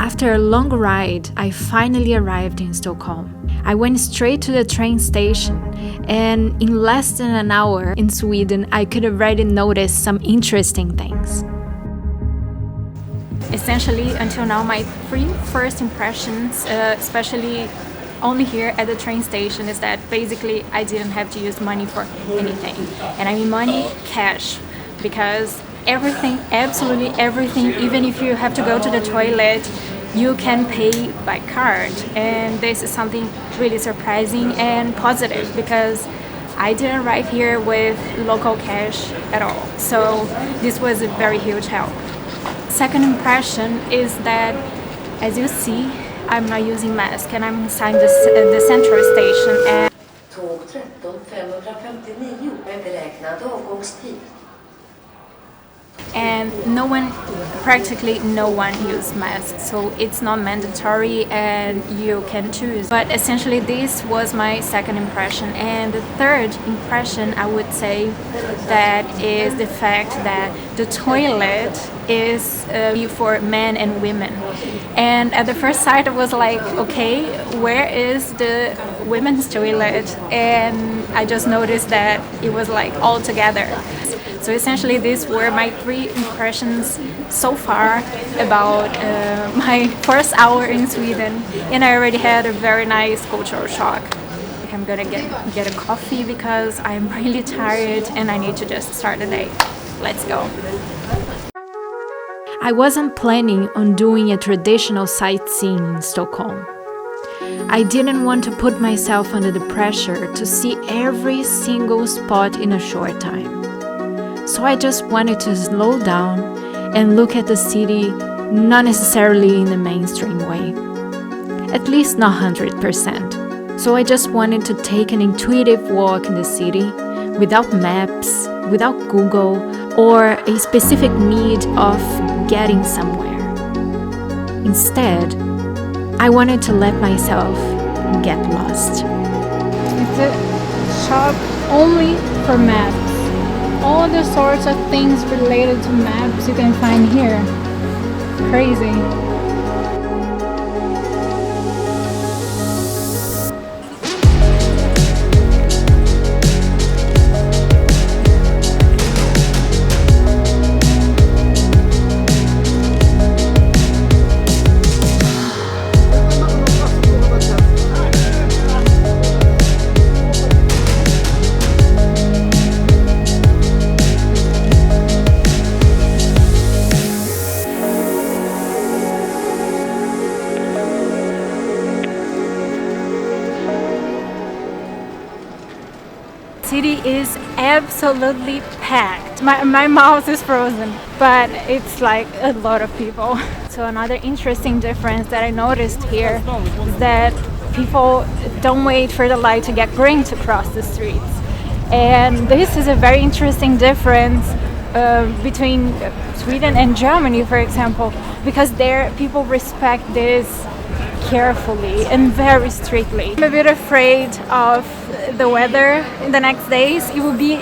After a long ride, I finally arrived in Stockholm. I went straight to the train station, and in less than an hour in Sweden, I could already notice some interesting things. Essentially, until now, my first impressions, especially only here at the train station, is that basically I didn't have to use money for anything. And I mean money, cash, because everything, absolutely everything, even if you have to go to the toilet, you can pay by card. And this is something really surprising and positive, because I didn't arrive here with local cash at all. So this was a very huge help. Second impression is that, as you see, I'm not using mask, and I'm inside the central station. And Tåg 13 559 med beräknad avgångstid. And practically no one uses masks, so it's not mandatory and you can choose. But essentially this was my second impression. And the third impression, I would say, that is the fact that the toilet is for men and women. And at the first sight I was like, okay, where is the women's toilet? And I just noticed that it was like all together. So essentially these were my 3 impressions so far about my first hour in Sweden, and I already had a very nice cultural shock. I'm gonna get a coffee because I'm really tired and I need to just start the day. Let's go. I wasn't planning on doing a traditional sightseeing in Stockholm. I didn't want to put myself under the pressure to see every single spot in a short time. So I just wanted to slow down and look at the city, not necessarily in the mainstream way. At least not 100%. So I just wanted to take an intuitive walk in the city without maps, without Google, or a specific need of getting somewhere. Instead, I wanted to let myself get lost. It's a shop only for maps. All the sorts of things related to maps you can find here. Crazy. City is absolutely packed. My mouth is frozen, but it's like a lot of people. So another interesting difference that I noticed here is that people don't wait for the light to get green to cross the streets. And this is a very interesting difference between Sweden and Germany, for example, because there people respect this carefully and very strictly. I'm a bit afraid of the weather in the next days. It will be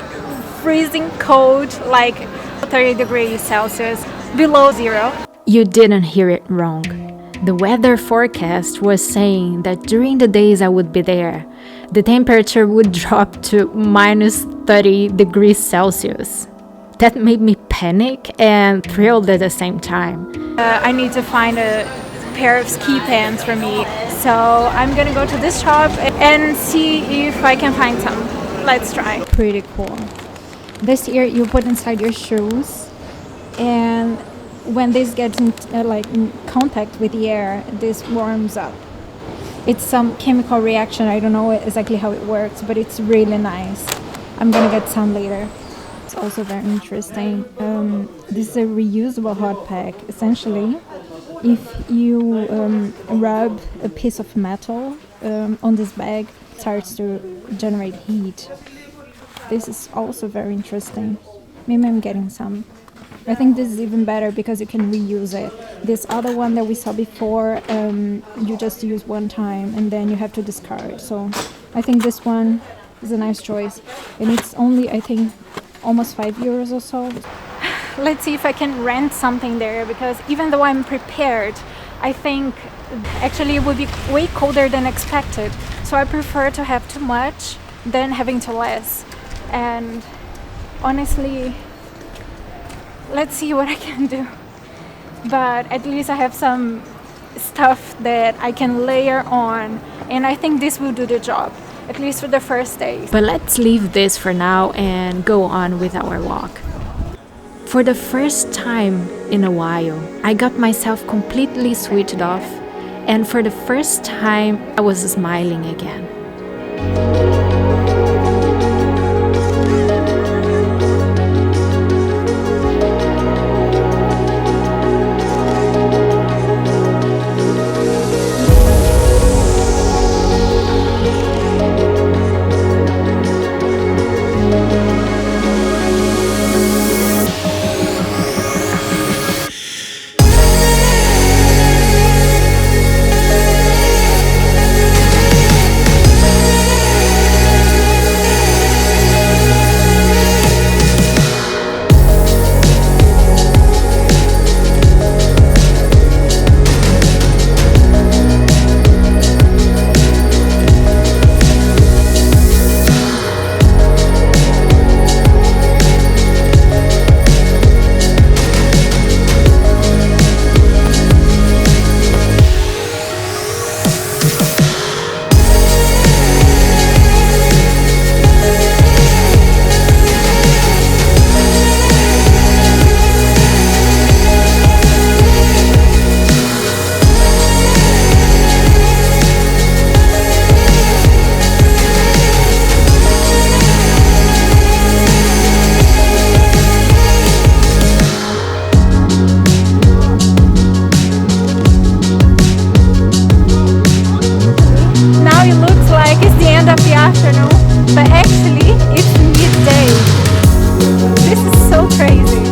freezing cold, like 30 degrees Celsius, below zero. You didn't hear it wrong. The weather forecast was saying that during the days I would be there, the temperature would drop to minus 30 degrees Celsius. That made me panic and thrilled at the same time. I need to find a pair of ski pants for me, so I'm gonna go to this shop and see if I can find some. Let's try. Pretty cool. This ear you put inside your shoes, and when this gets in contact with the air, this warms up. It's some chemical reaction. I don't know exactly how it works, but it's really nice. I'm gonna get some later. It's also very interesting. This is a reusable hot pack. Essentially, if you rub a piece of metal on this bag, it starts to generate heat. This is also very interesting. Maybe I'm getting some. I think this is even better because you can reuse it. This other one that we saw before, you just use one time and then you have to discard. So I think this one is a nice choice. And it's only, I think, almost €5 or so. Let's see if I can rent something there, because even though I'm prepared I think actually it would be way colder than expected. So I prefer to have too much than having too less. And honestly, let's see what I can do. But at least I have some stuff that I can layer on, and I think this will do the job, at least for the first days. But let's leave this for now and go on with our walk. For the first time in a while, I got myself completely switched off, and for the first time, I was smiling again. But actually, it's midday. This is so crazy.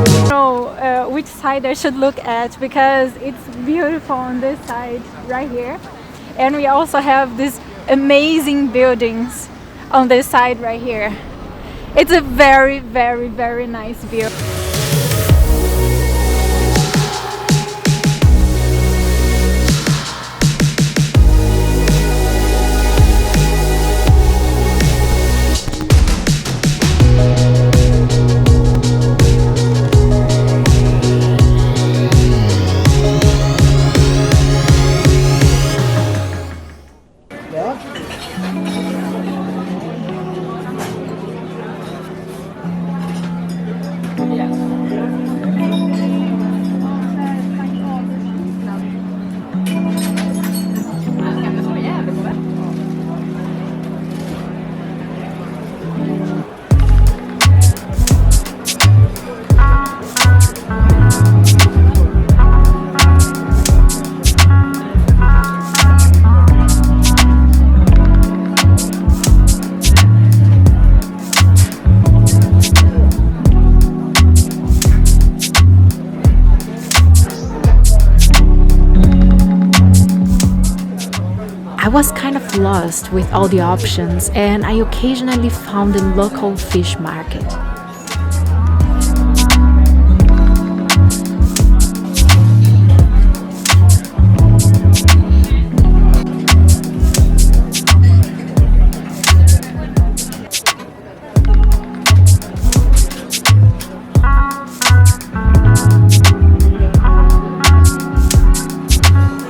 I don't know which side I should look at because it's beautiful on this side right here. And we also have these amazing buildings on this side right here. It's a very, very, very nice view. I was kind of lost with all the options, and I occasionally found a local fish market.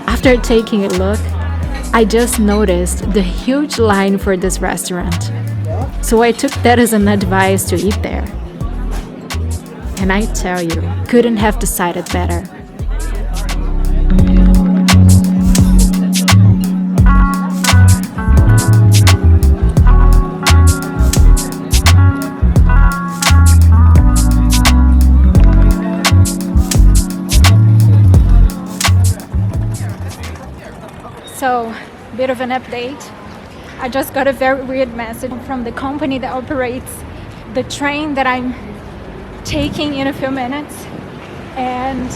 After taking a look, I just noticed the huge line for this restaurant. So I took that as an advice to eat there. And I tell you, couldn't have decided better. So, bit of an update. I just got a very weird message from the company that operates the train that I'm taking in a few minutes. And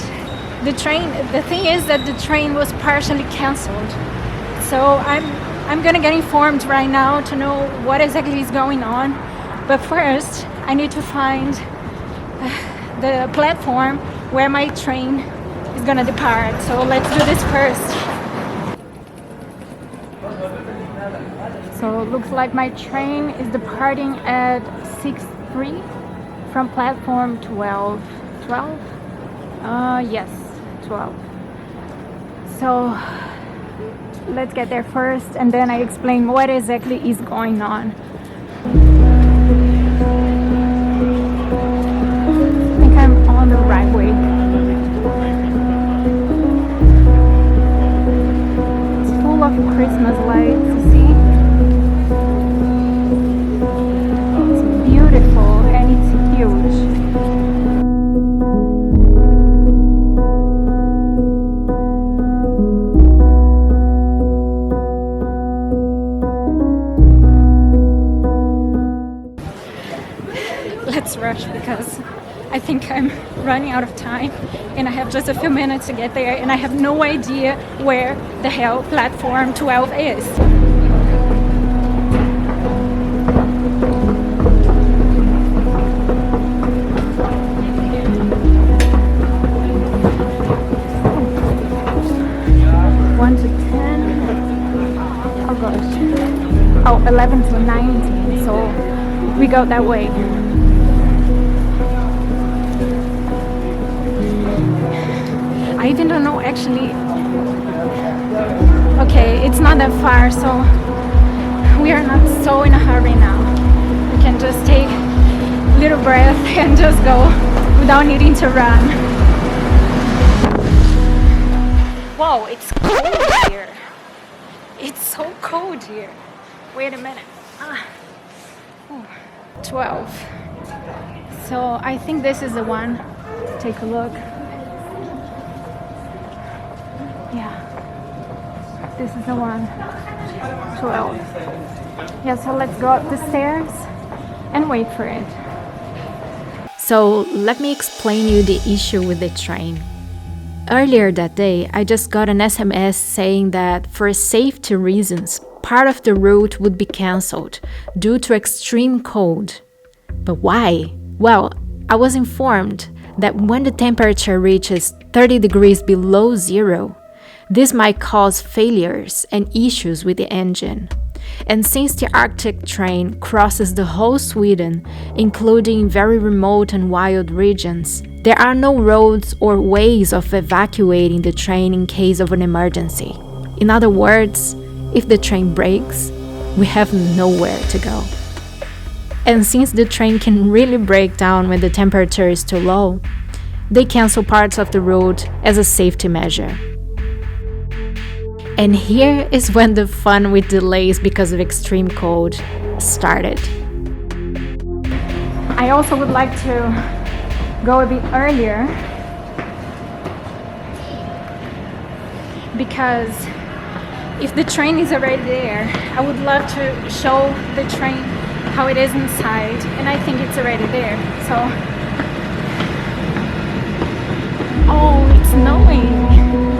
the thing is that the train was partially cancelled. So I'm gonna get informed right now to know what exactly is going on. But first, I need to find the platform where my train is gonna depart. So let's do this first. So it looks like my train is departing at 6:03 from platform 12. 12? Yes, 12. So let's get there first and then I explain what exactly is going on. I think I'm on the right way. It's full of Christmas lights, you see? It's beautiful and it's huge. Let's rush because I think I'm running out of time and I have just a few minutes to get there and I have no idea where the hell platform 12 is. One to 10. Oh gosh. Oh, 11 to 19. So we go that way. I even don't know actually. Okay, it's not that far, so we are not so in a hurry now. We can just take a little breath and just go without needing to run. Whoa, it's cold here. It's so cold here. Wait a minute. 12. So I think this is the one. Take a look. Yeah, this is the one. 12. Yeah, so let's go up the stairs and wait for it. So let me explain you the issue with the train. Earlier that day, I just got an SMS saying that for safety reasons, part of the route would be cancelled due to extreme cold. But why? Well, I was informed that when the temperature reaches 30 degrees below zero, this might cause failures and issues with the engine. And since the Arctic train crosses the whole Sweden, including very remote and wild regions, there are no roads or ways of evacuating the train in case of an emergency. In other words, if the train breaks, we have nowhere to go. And since the train can really break down when the temperature is too low, they cancel parts of the route as a safety measure. And here is when the fun with delays because of extreme cold started. I also would like to go a bit earlier because if the train is already there, I would love to show the train how it is inside, and I think it's already there. So, oh, it's snowing.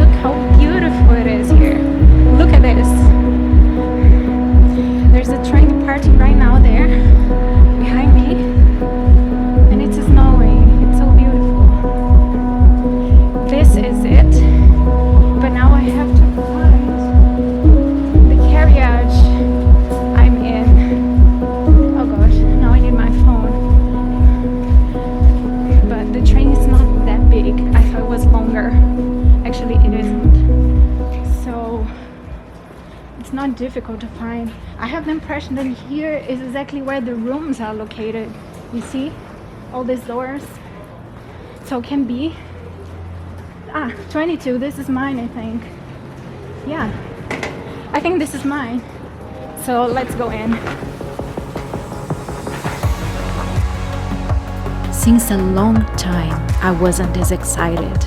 Look how beautiful it is here. Look at this. There's a train departing right now there behind me, and it's snowing. It's so beautiful. This is it. But now I have to find the carriage I'm in. Oh gosh, now I need my phone. But the train is not that big. I thought it was longer. Actually, it isn't. So it's not difficult to find. I have the impression that here is exactly where the rooms are located. You see all these doors? So it can be 22. This is mine, I think. Yeah, I think this is mine. So let's go in. Since a long time, I wasn't as excited.